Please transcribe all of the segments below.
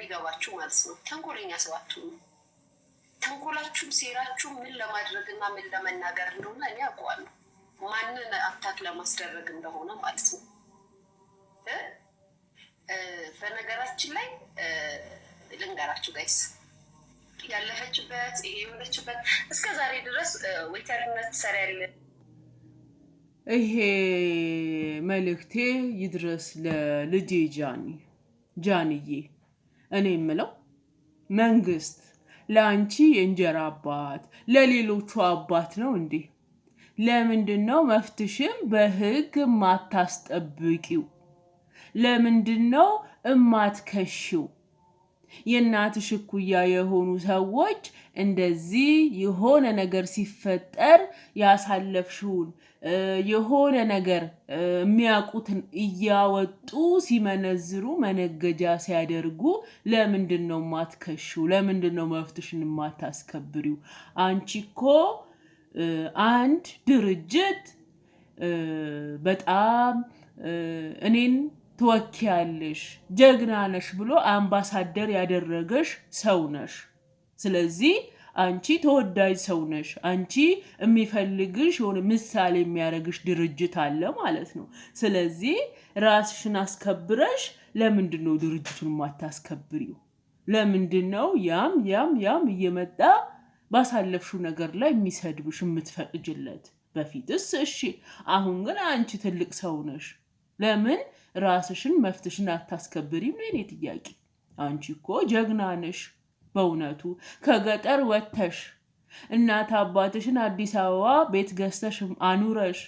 ቢገባችሁ ማለት ነው ተንኮለኛ ሰው አትሁኑ ተንኮላችሁ ሴራችሁ ምን ለማድረግና ምን ለመናገር እንደሆነ እኔ አውቀዋለሁ ማንን አታክ ለማስደረግ እንደሆነ ማለት ነው በነገራችን ላይ ልንገራችሁ ጋይስ ያለፈችበት ይሄ ወለችበት እስከ ዛሬ ድረስ ዌተርነት ሰሪያለ ይሄ መልእክቴ ይድረስ ለልጄ ጃንዬ እኔ የምለው መንግስት ለአንቺ የእንጀራ አባት ለሌሎቹ አባት ነው እንዴ ለምንድነው መፍትሽም በህግ ማታስጠብቂው ለምንድነው እማትከሽው የናትሽ ኩያ የሆኑ ሰዎች እንደዚህ የሆነ ነገር ሲፈጠር ያሳለፍሽውን የሆነ ነገር የሚያቁትን እያወጡ ሲመነዝሩ መነገጃ ሲያደርጉ ለምንድነው ማትከሽው ለምንድነው መፍትሽን ማታስከብሪው አንቺኮ አንድ ድርጅት በጣም እኔን ተወኪያለሽ ጀግና ነሽ ብሎ አምባሳደር ያደረገሽ ሰው ነሽ ስለዚህ አንቺ ተወዳጅ ሰው ነሽ አንቺ የሚፈልግሽ የሆነ ምሳሌ የሚያረግሽ ድርጅት አለ ማለት ነው ስለዚህ ራስሽን አስከብረሽ ለምንድነው ድርጅቱን ማታስከብሪው ለምንድነው ያም እየመጣ ባሳለፍሽው ነገር ላይ የሚሰድብሽ የምትፈቅጅለት በፊትስ እሺ አሁን ግን አንቺ ትልቅ ሰው ነሽ ለምን ራስሽን መፍትሽን አታስከብሪም ለኔ ጥያቄ አንቺኮ ጀግና ነሽ በእውነቱ ከገጠር ወተሽ እናት አባትሽን አዲስ አበባ ቤት ገዝተሽ አኑረሽ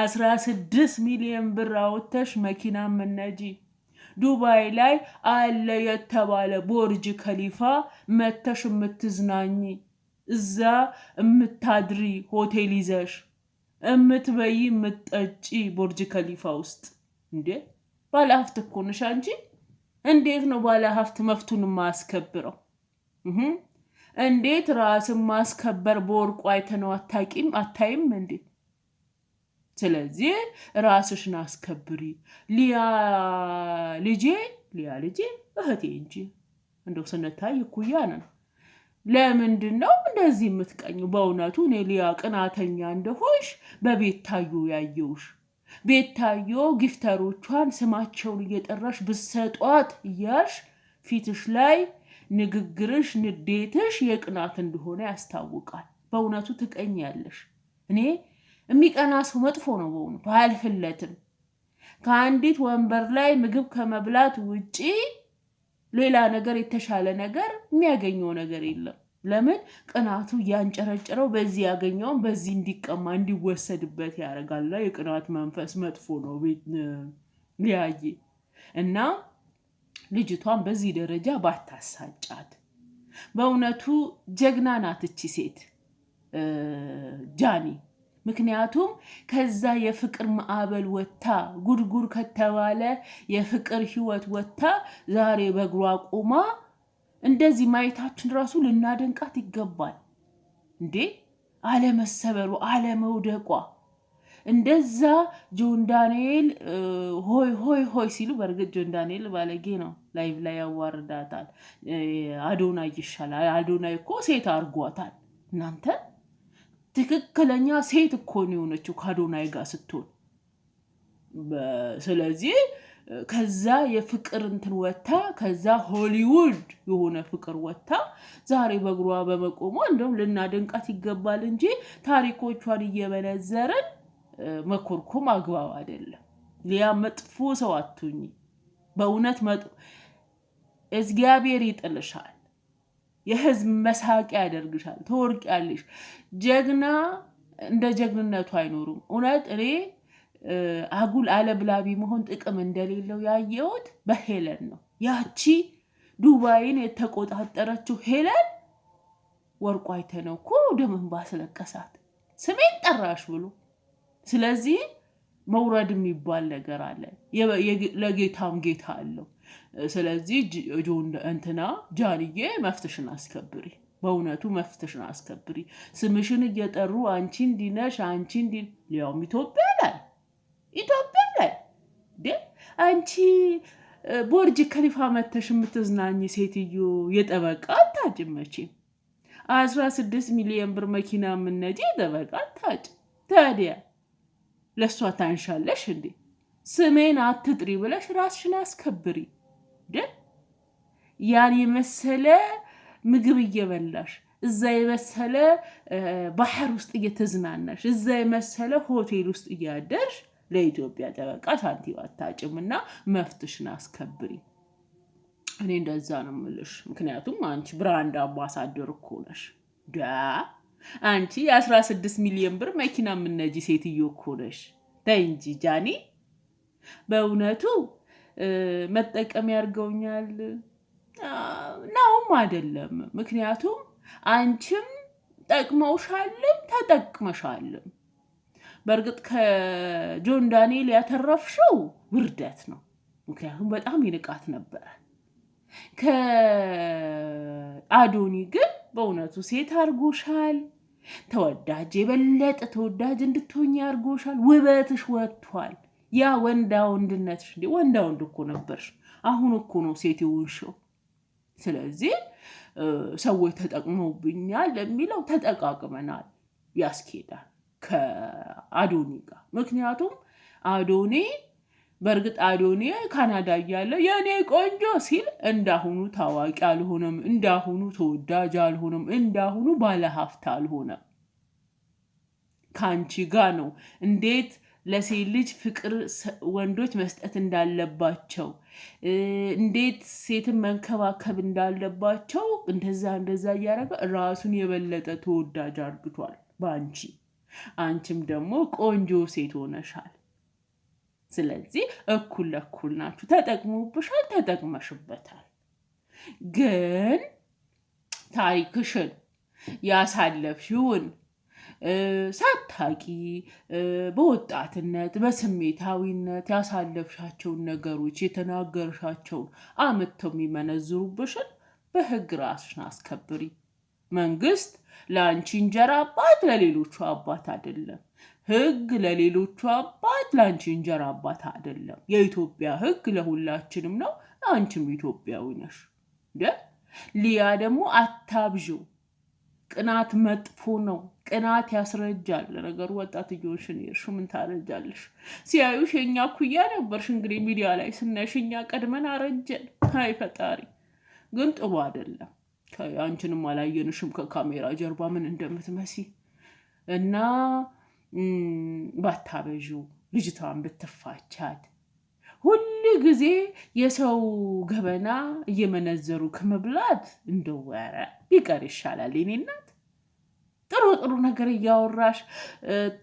16 ሚሊዮን ብር አውጥተሽ መኪና መንጂ ዱባይ ላይ አለ የተባለ ቦርጅ ከሊፋ መተሽ ምትዝናኝ እዛ ምታድሪ ሆቴል ይዘሽ እምትበይ ምትጠጪ ቦርጅ ከሊፋ ውስጥ እንዴ ባለሀብት እኮ ነሽ አንቺ እንዴት ነው ባለሀብት መፍቱን ማስከብረው እንዴት ራስን ማስከበር በወርቁ አይተነው አታይም እንዴ ስለዚህ ራስሽን አስከብሪ ሊያ ልጄ እህቴ እንጂ እንደው ስንታይ ኩያ ነን ለምንድነው እንደዚህ የምትቀኙ በእውነቱ እኔ ሊያ ቅናተኛ እንደሆንሽ በቤታዩ ያየውሽ ቤታዮ ጊፍተሮቿን ስማቸውን እየጠራሽ ብሰጧት እያልሽ ፊትሽ ላይ ንግግርሽ ንዴትሽ የቅናት እንደሆነ ያስታውቃል በእውነቱ ትቀኛለሽ እኔ የሚቀና ሰው መጥፎ ነው በእውነቱ አልፍለትም ከአንዲት ወንበር ላይ ምግብ ከመብላት ውጪ ሌላ ነገር የተሻለ ነገር የሚያገኘው ነገር የለም ለምን ቅናቱ ያንጨረጨረው በዚህ ያገኘው በዚህ እንዲቀማ እንዲወሰድበት ያረጋልና የቅናት መንፈስ መጥፎ ነው ሊያይ እና ልጅቷን በዚህ ደረጃ ባታሳጫት በእውነቱ ጀግና ናት እቺ ሴት ጃኒ ምክንያቱም ከዛ የፍቅር ማዕበል ወጣ ጉድጉድ ከተባለ የፍቅር ህይወት ወጣ ዛሬ በእግሯ ቆማ እንደዚህ ማይታችን ራሱ ልናደንቃት ይገባል እንዴ አለመሰበሩ አለመውደቋ እንደዛ ጆን ዳንኤል ሆይ ሲሉ በርግጥ ጆን ዳንኤል ባለጌ ነው ላይቭ ላይ ያዋርዳታል አዶናይ ይሻላል አዶናይ እኮ ሴት አርጓታል እናንተ ትክክለኛ ሴት እኮ ነው የሆነችው ከአዶናይ ጋር ስትሆን ስለዚህ ከዛ የፍቅር እንትን ወጣ ከዛ ሆሊውድ የሆነ ፍቅር ወጣ ዛሬ በእግሯ በመቆሟ እንደውም ልናደንቃት ይገባል እንጂ ታሪኮቿን እየበነዘረን መኮርኮም አግባብ አይደለም ሊያ መጥፎ ሰው አትሁኚ በእውነት እግዚአብሔር ይጥልሻል የህዝብ መሳቂያ ያደርግሻል ተወርቂያለሽ ጀግና እንደ ጀግንነቱ አይኖርም እውነት እኔ አጉል አለብላቢ መሆን ጥቅም እንደሌለው ያየሁት በሄለን ነው ያቺ ዱባይን የተቆጣጠረችው ሄለን ወርቁ አይተነው እኮ ደምን ባስለቀሳት ስሜን ጠራሽ ብሎ ስለዚህ መውረድ የሚባል ነገር አለ ለጌታም ጌታ አለው ስለዚህ ጃንዬ መፍትሽን አስከብሪ በእውነቱ መፍትሽን አስከብሪ ስምሽን እየጠሩ አንቺ እንዲነሽ አንቺ እንዲ ሊያውም ኢትዮጵያ ላይ አንቺ ቦርጅ ከሊፋ መተሽ የምትዝናኝ ሴትዮ የጠበቃ አታጭመችም 16 ሚሊዮን ብር መኪና ምነጂ የጠበቃ አታጭ ታዲያ ለሷ ታንሻለሽ እንዴ ስሜን አትጥሪ ብለሽ ራስሽን አስከብሪ ያን የመሰለ ምግብ እየበላሽ እዛ የመሰለ ባህር ውስጥ እየተዝናናሽ እዛ የመሰለ ሆቴል ውስጥ እያደርሽ ለኢትዮጵያ ጠበቃ ሳንቲም አታጭምና መፍትሽን አስከብሪ እኔ እንደዛ ነው የምልሽ ምክንያቱም አንቺ ብራንድ አምባሳደር እኮ ነሽ አንቺ 16 ሚሊዮን ብር መኪና ምነጂ ሴትዮ እኮ ነሽ ተይ እንጂ ጃኒ በእውነቱ መጠቀም ያርገውኛል ናውም አይደለም ምክንያቱም አንቺም ጠቅመውሻልም ተጠቅመሻልም በርግጥ ከጆን ዳንኤል ያተረፍሽው ውርደት ነው ምክንያቱም በጣም ይንቃት ነበር ከአዶኒ ግን በእውነቱ ሴት አርጎሻል ተወዳጅ የበለጠ ተወዳጅ እንድትሆኝ አርጎሻል ውበትሽ ወጥቷል ያ ወንዳውንድነትሽ እንዴ ወንዳውንድ እኮ ነበርሽ አሁን እኮ ነው ሴት ይውንሽው ስለዚህ ሰዎች ተጠቅመውብኛል ለሚለው ተጠቃቅመናል ያስኬዳል ከአዶኒ ጋር ምክንያቱም አዶኒ በርግጥ አዶኒ ካናዳ ያለ የኔ ቆንጆ ሲል እንዳሁኑ ታዋቂ አልሆነም እንዳሁኑ ተወዳጅ አልሆነም እንዳሁኑ ባለሀብት አልሆነም ካንቺ ጋር ነው እንዴት ለሴት ልጅ ፍቅር ወንዶች መስጠት እንዳለባቸው እንዴት ሴትን መንከባከብ እንዳለባቸው እንደዛ ያረጋ ራሱን የበለጠ ተወዳጅ አርግቷል ባንቺ አንቺም ደግሞ ቆንጆ ሴት ሆነሻል ስለዚህ እኩል ለኩል ናችሁ ተጠቅሞብሻል ተጠቅመሽበታል ግን ታሪክሽን ያሳለፍሽውን ሳታቂ በወጣትነት በስሜታዊነት ያሳለፍሻቸውን ነገሮች የተናገርሻቸውን አመተው የሚመነዝሩብሽን በህግ ራስሽን አስከብሪ መንግስት ላንቺ እንጀራ አባት ለሌሎቹ አባት አይደለም ህግ ለሌሎቹ አባት ላንቺ እንጀራ አባት አይደለም የኢትዮጵያ ህግ ለሁላችንም ነው አንቺም ኢትዮጵያዊ ነሽ ሊያ ደግሞ አታብዡ ቅናት መጥፎ ነው ቅናት ያስረጃል ለነገሩ ወጣትጆሽን ይርሹ ምን ታረጃለሽ ሲያዩሽ የኛ ኩያ ነበርሽ እንግዲህ ሚዲያ ላይ ስናሽኛ ቀድመን አረጀን አይ ፈጣሪ ግን ጥሩ አይደለም አንቺንም አላየንሽም ከካሜራ ጀርባ ምን እንደምትመሲ እና ባታበዡ ልጅቷን ብትፋቻት ሁሉ ጊዜ የሰው ገበና እየመነዘሩ ከመብላት እንደወረ ቢቀር ይሻላል እኔናት ጥሩ ነገር ያወራሽ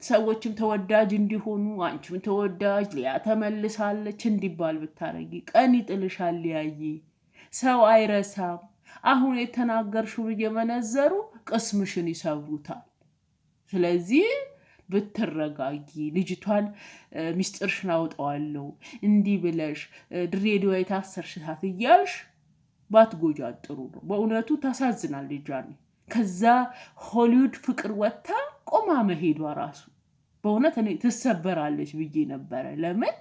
ሰዎችም ተወዳጅ እንዲሆኑ አንቺም ተወዳጅ ሊያ ተመልሳለች እንዲባል ብታረጊ ቀን ይጥልሻል ያይ ሰው አይረሳም አሁን የተናገርሽው እየመነዘሩ ቅስምሽን ይሰብሩታል ስለዚህ ብትረጋጊ ልጅቷን ሚስጥርሽን አውጣዋለሁ እንዲ ብለሽ ድሬዳዋ የታሰርሽታት ይያልሽ ባትጎጃት ጥሩ ነው በእውነቱ ታሳዝናል ልጅአን ከዛ ሆሊውድ ፍቅር ወጣ ቆማ መሄዷ ራሱ በእውነት እኔ ተሰበራለች ብዬ ነበር ለምን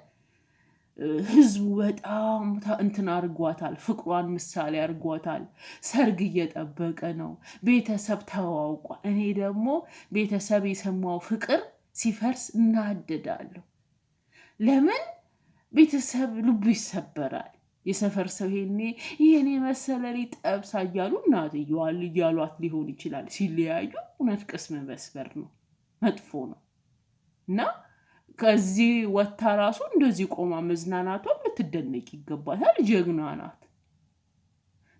ህዝቡ በጣም እንትን አርጓታል ፍቅሯን ምሳሌ አርጓታል ሰርግ እየጠበቀ ነው ቤተሰብ ተዋውቋ እኔ ደግሞ ቤተሰብ የሰማው ፍቅር ሲፈርስ እናደዳለሁ ለምን ቤተሰብ ልቡ ይሰበራል የሰፈር ሰው ይሄኔ መሰለሪ ጠብሳ ያሉ እናትየዋ ልጅ ያሏት ሊሆን ይችላል ሲለያዩ እውነት ቅስም መስበር ነው መጥፎ ነው እና ከዚህ ወጣ ራሱ እንደዚህ ቆማ መዝናናቷ ልትደነቅ ይገባታል ጀግና ናት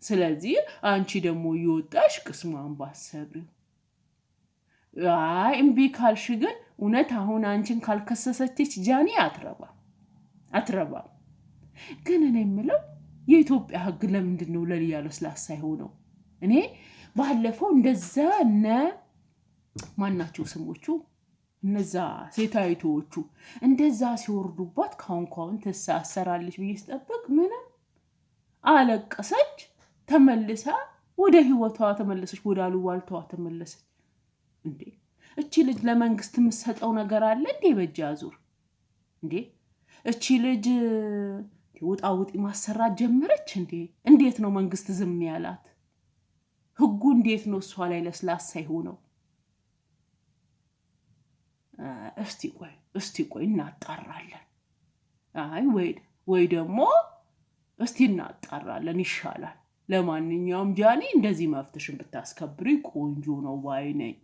ስለዚህ አንቺ ደግሞ ይወጣሽ ቅስሟን ባሰብሪው አይ እምቢ ካልሽ ግን እውነት አሁን አንቺን ካልከሰሰችሽ ጃኒ አትረባ ግን እኔ የምለው የኢትዮጵያ ህግ ለምንድን ነው ለሊያ ለስላሳ ይሆነው እኔ ባለፈው እንደዛ ማናቸው ስሞቹ እነዛ ሴታይቶቹ እንደዛ ሲወርዱባት ካውን ተሳሰራለች በየስጠብቅ ምንም አለቀሰች ተመልሳ ወደ ህይወቷ ተመለሰች ወደ አሉባልታዋ ተመለሰች እንዴ እቺ ልጅ ለመንግስት የምትሰጠው ነገር አለ እንዴ በጃዙር እንዴ እቺ ልጅ ውጣውጢ ማሰራት ጀመረች እንዴ? እንዴት ነው መንግስት ዝም ያላት? ህጉ እንዴት ነው እሷ ላይ ለስላሳ ይሆነው? እስቲ ቆይ እናጣራለን። አይ ወይ ደግሞ እስቲ እናጣራለን ይሻላል። ለማንኛውም ጃኒ እንደዚህ መፍትሽን ብታስከብሪ ቆንጆ ነው ባይ ነኝ።